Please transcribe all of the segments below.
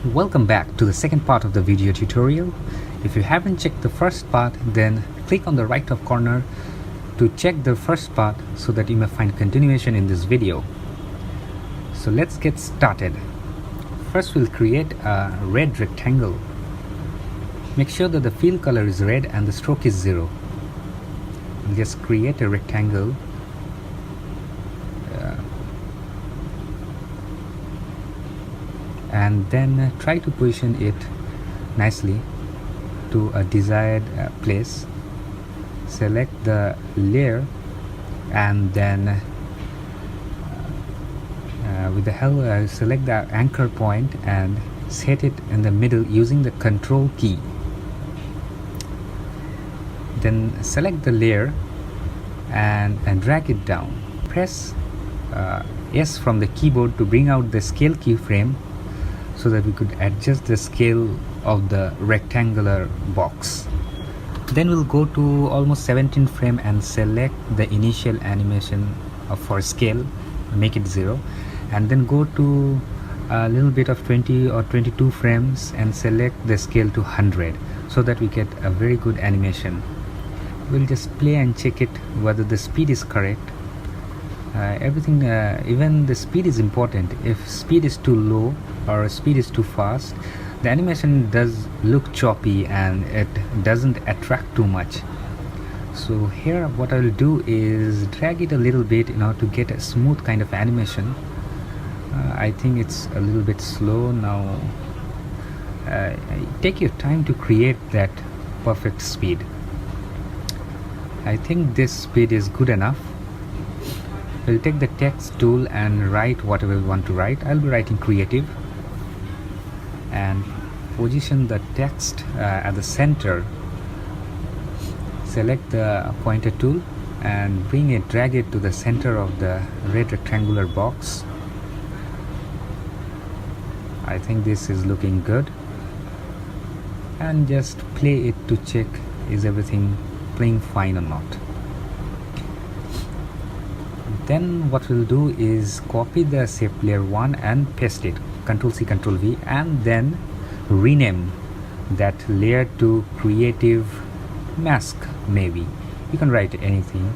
Welcome back to the second part of the video tutorial. If you haven't checked the first part, then click on the right top corner to check the first part so that you may find continuation in this video. So let's get started. First we'll create a red rectangle. Make sure that the fill color is red and the stroke is 0. We'll just create a rectangle. And then try to position it nicely to a desired place. Select the layer and then with the help select the anchor point and set it in the middle using the control key. Then select the layer and drag it down. Press S from the keyboard to bring out the scale keyframe so that we could adjust the scale of the rectangular box. Then we'll go to almost 17 frame and select the initial animation for scale, make it 0, and then go to a little bit of 20 or 22 frames and select the scale to 100 so that we get a very good animation. We'll just play and check it whether the speed is correct. Everything, even the speed is important. If speed is too low or speed is too fast, the animation does look choppy and it doesn't attract too much. So here what I'll do is drag it a little bit in order to get a smooth kind of animation. I think it's a little bit slow now. Take your time to create that perfect speed. I think this speed is good enough. We'll take the text tool and write whatever we want to write. I'll be writing creative and position the text at the center. Select the pointer tool and bring it, drag it to the center of the red rectangular box. I think this is looking good, and just play it to check is everything playing fine or not. Then what we'll do is copy the shape layer 1 and paste it, Ctrl C Ctrl V, and then rename that layer to creative mask. Maybe you can write anything.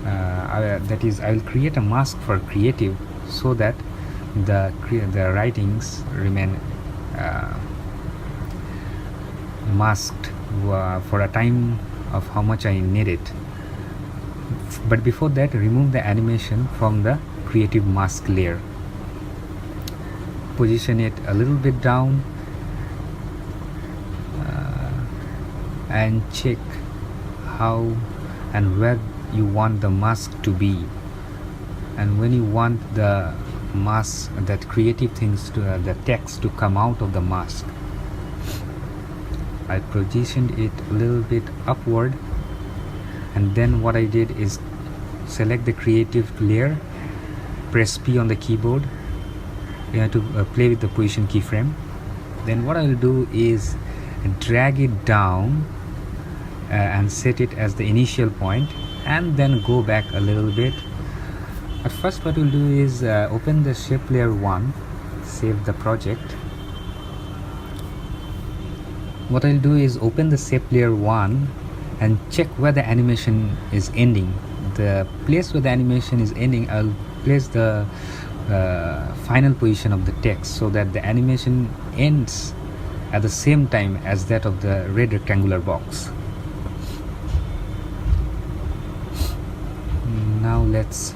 That is, I will create a mask for creative so that the writings remain masked for a time of how much I need it. But before that, remove the animation from the creative mask layer. Position it a little bit down and check how and where you want the mask to be, and when you want the mask, that creative things to the text to come out of the mask. I positioned it a little bit upward, and then what I did is select the creative layer, press P on the keyboard. You have to play with the position keyframe. Then what I'll do is drag it down and set it as the initial point, and then go back a little bit. At first what we'll do is open the shape layer 1, save the project. What I'll do is open the shape layer 1 and check where the animation is ending. The place where the animation is ending, I'll place the final position of the text so that the animation ends at the same time as that of the red rectangular box. Now let's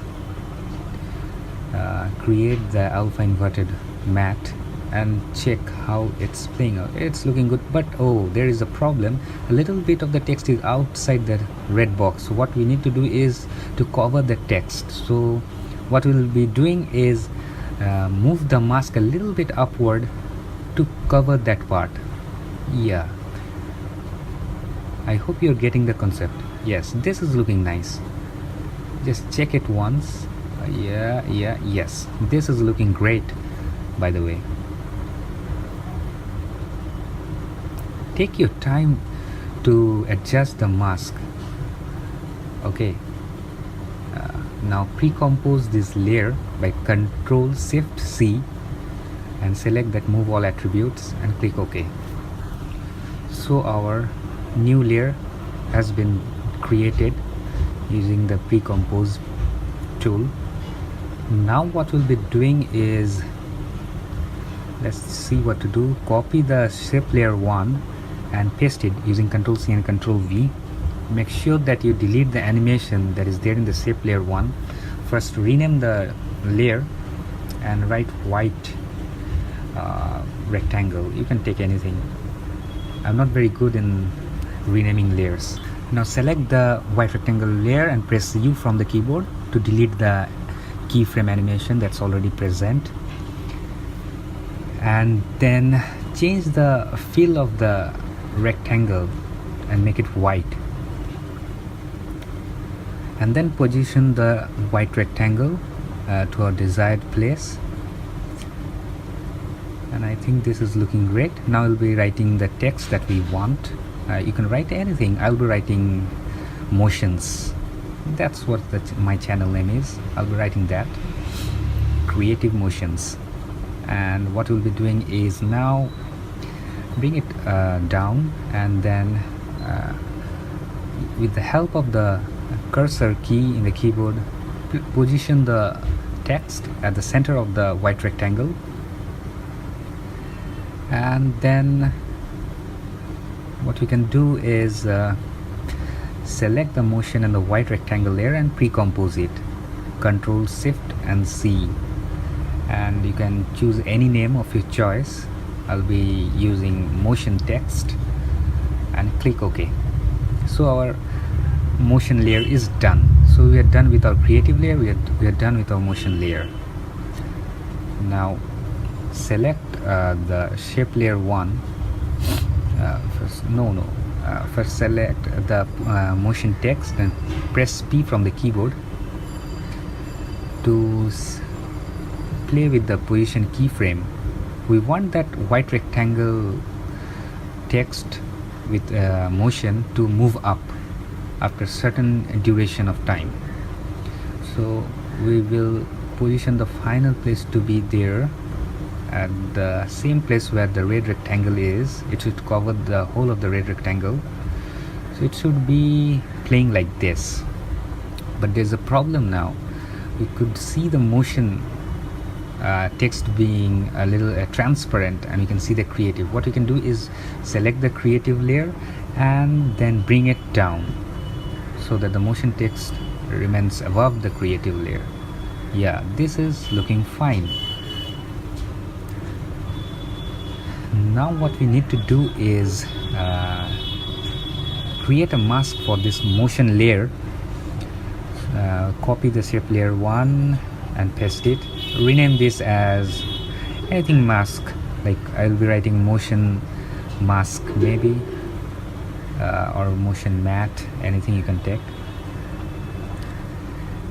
create the alpha inverted matte and check how it's playing out. It's looking good, but oh, there is a problem. A little bit of the text is outside the red box. So what we need to do is to cover the text. So what we'll be doing is move the mask a little bit upward to cover that part. Yeah, I hope you're getting the concept. Yes, this is looking nice. Just check it once. Yes, this is looking great, by the way. Take your time to adjust the mask. Okay, Now pre-compose this layer by Ctrl Shift C and select that move all attributes and click OK. So our new layer has been created using the pre-compose tool. Now what we'll be doing is, let's see what to do. Copy the shape layer 1 and paste it using Ctrl C and Ctrl V. Make sure that you delete the animation that is there in the shape layer 1. First rename the layer and write white rectangle. You can take anything. I'm not very good in renaming layers. Now select the white rectangle layer and press U from the keyboard to delete the keyframe animation that's already present. And then change the fill of the rectangle and make it white. And then position the white rectangle to our desired place. And I think this is looking great. Now I'll be writing the text that we want. You can write anything. I'll be writing motions. That's what my channel name is. I'll be writing that. Creative motions. And what we'll be doing is now bring it down, and then with the help of the cursor key in the keyboard, position the text at the center of the white rectangle, and then what we can do is select the motion in the white rectangle layer and pre-compose it. Ctrl Shift and C, and you can choose any name of your choice. I'll be using motion text and click OK. So our motion layer is done. So we are done with our creative layer, we are done with our motion layer. Now select the shape layer 1. First select the motion text and press P from the keyboard to play with the position keyframe. We want that white rectangle text with motion to move up after certain duration of time. So we will position the final place to be there at the same place where the red rectangle is. It should cover the whole of the red rectangle. So it should be playing like this. But there's a problem now. We could see the motion text being a little transparent, and you can see the creative. What we can do is select the creative layer and then bring it down so that the motion text remains above the creative layer. Yeah, this is looking fine. Now what we need to do is create a mask for this motion layer. Copy the shape layer 1 and paste it. Rename this as anything mask, like I'll be writing motion mask maybe, or motion matte, anything you can take.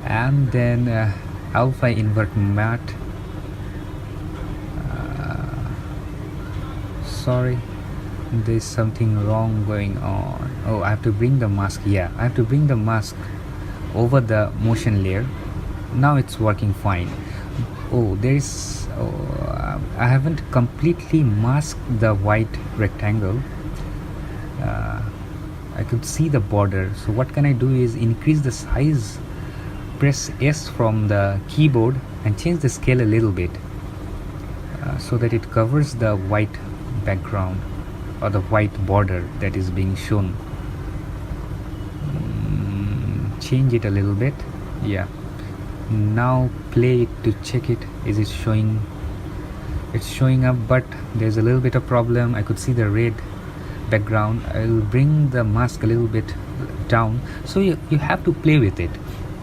And then alpha invert matte. Sorry, there's something wrong going on. Oh, I have to bring the mask. Yeah, I have to bring the mask over the motion layer. Now it's working fine. Oh, I haven't completely masked the white rectangle. I could see the border. So what can I do is increase the size. Press S from the keyboard and change the scale a little bit so that it covers the white background or the white border that is being shown. Change it a little bit. Yeah. Now play it to check it. Is it showing? It's showing up, but there's a little bit of problem. I could see the red background. I'll bring the mask a little bit down. So you have to play with it.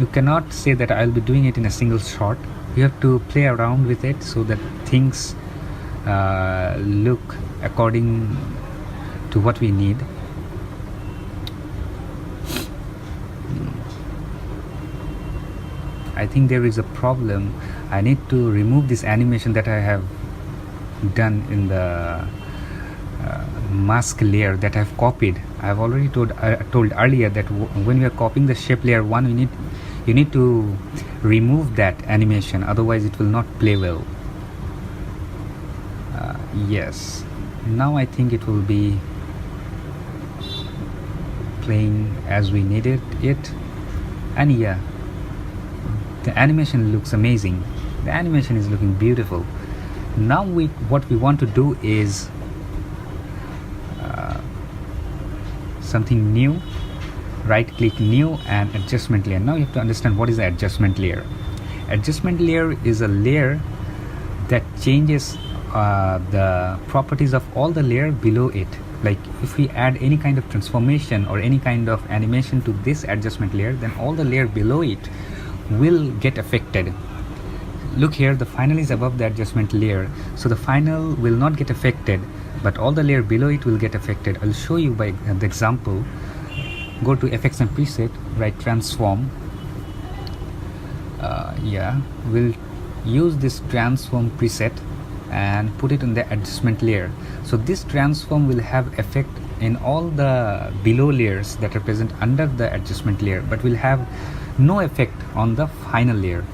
You cannot say that I'll be doing it in a single shot. You have to play around with it so that things look according to what we need. I think there is a problem. I need to remove this animation that I have done in the mask layer that I've copied. I've already told earlier that when we are copying the shape layer 1, you you need to remove that animation, otherwise it will not play well. Yes, now I think it will be playing as we needed it. And yeah, the animation looks amazing. The animation is looking beautiful. Now what we want to do is something new. Right click new and adjustment layer. Now you have to understand what is the adjustment layer. Adjustment layer is a layer that changes the properties of all the layer below it. Like if we add any kind of transformation or any kind of animation to this adjustment layer, then all the layer below it will get affected. Look here, the final is above the adjustment layer, so the final will not get affected, but all the layer below it will get affected. I'll show you by the example. Go to effects and preset, write transform. Yeah, we'll use this transform preset and put it on the adjustment layer. So this transform will have effect in all the below layers that are present under the adjustment layer, but will have no effect on the final layer.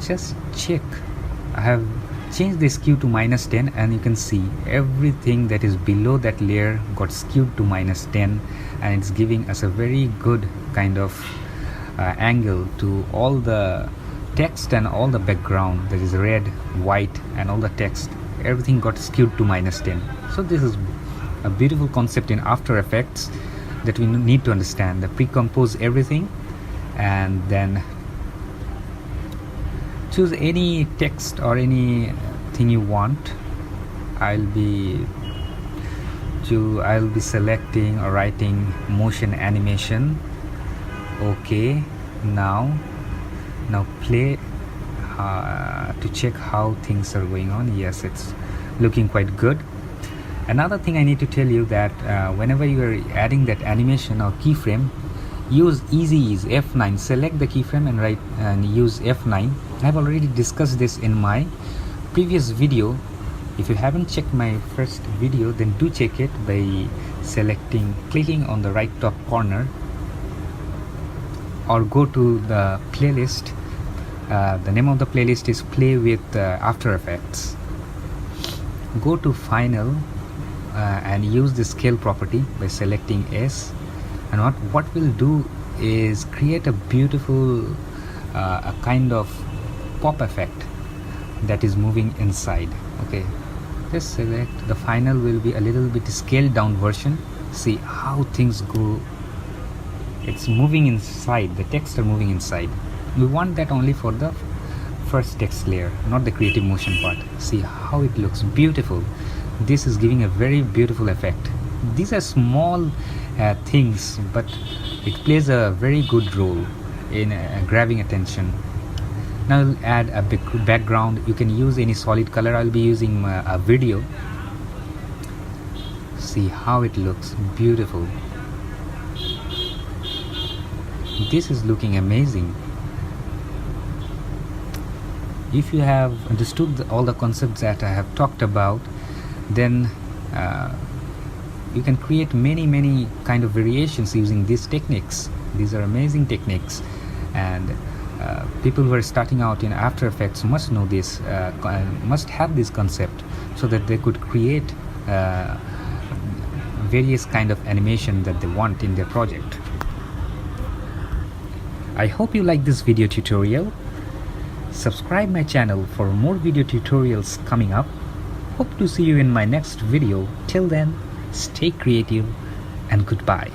Just check, I have changed the skew to -10, and you can see everything that is below that layer got skewed to -10, and it's giving us a very good kind of angle to all the text and all the background that is red, white, and all the text. Everything got skewed to -10. So this is a beautiful concept in After Effects that we need to understand. The pre-compose everything and then choose any text or anything you want. I'll be selecting or writing motion animation. Okay, now play to check how things are going on. Yes, it's looking quite good. Another thing I need to tell you that whenever you are adding that animation or keyframe, use easy ease F9. Select the keyframe and use F9. I've already discussed this in my previous video. If you haven't checked my first video, then do check it by clicking on the right top corner, or go to the playlist. The name of the playlist is Play with After Effects. Go to Final and use the scale property by selecting S, and what we'll do is create a beautiful a kind of pop effect that is moving inside. Okay, just select the final, will be a little bit scaled down version. See how things go. It's moving inside, the text are moving inside. We want that only for the first text layer, not the creative motion part. See how it looks beautiful. This is giving a very beautiful effect. These are small things, but it plays a very good role in grabbing attention. Now I'll add a big background. You can use any solid color. I'll be using a video. See how it looks beautiful. This is looking amazing. If you have understood all the concepts that I have talked about, then you can create many kind of variations using these techniques. These are amazing techniques, and people who are starting out in After Effects must know this, must have this concept, so that they could create various kind of animation that they want in their project. I hope you like this video tutorial. Subscribe my channel for more video tutorials coming up. Hope to see you in my next video. Till then, stay creative and goodbye.